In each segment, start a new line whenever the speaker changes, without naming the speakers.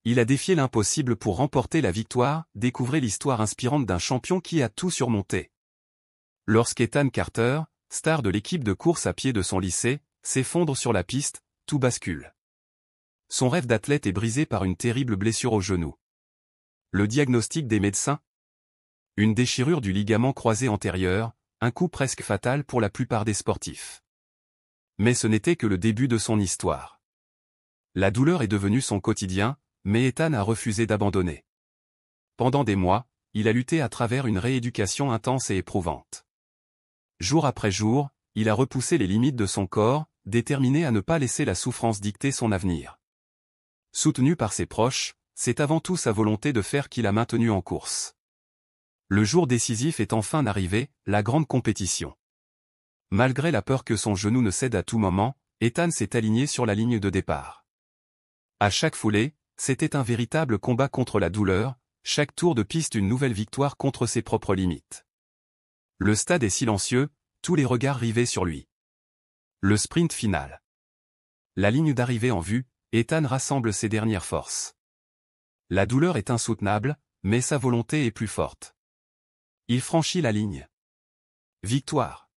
Il a défié l'impossible pour remporter la victoire. Découvrez l'histoire inspirante d'un champion qui a tout surmonté. Lorsqu'Ethan Carter, star de l'équipe de course à pied de son lycée, s'effondre sur la piste, tout bascule. Son rêve d'athlète est brisé par une terrible blessure au genou. Le diagnostic des médecins? Une déchirure du ligament croisé antérieur, un coup presque fatal pour la plupart des sportifs. Mais ce n'était que le début de son histoire. La douleur est devenue son quotidien, mais Ethan a refusé d'abandonner. Pendant des mois, il a lutté à travers une rééducation intense et éprouvante. Jour après jour, il a repoussé les limites de son corps, déterminé à ne pas laisser la souffrance dicter son avenir. Soutenu par ses proches, c'est avant tout sa volonté de faire qui l'a maintenu en course. Le jour décisif est enfin arrivé, la grande compétition. Malgré la peur que son genou ne cède à tout moment, Ethan s'est aligné sur la ligne de départ. À chaque foulée, c'était un véritable combat contre la douleur, chaque tour de piste une nouvelle victoire contre ses propres limites. Le stade est silencieux, tous les regards rivés sur lui. Le sprint final. La ligne d'arrivée en vue, Ethan rassemble ses dernières forces. La douleur est insoutenable, mais sa volonté est plus forte. Il franchit la ligne. Victoire.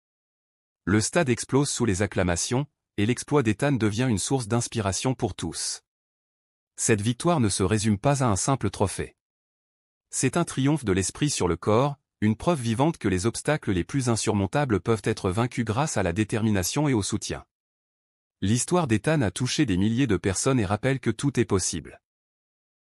Le stade explose sous les acclamations, et l'exploit d'Ethan devient une source d'inspiration pour tous. Cette victoire ne se résume pas à un simple trophée. C'est un triomphe de l'esprit sur le corps, une preuve vivante que les obstacles les plus insurmontables peuvent être vaincus grâce à la détermination et au soutien. L'histoire d'Ethan a touché des milliers de personnes et rappelle que tout est possible.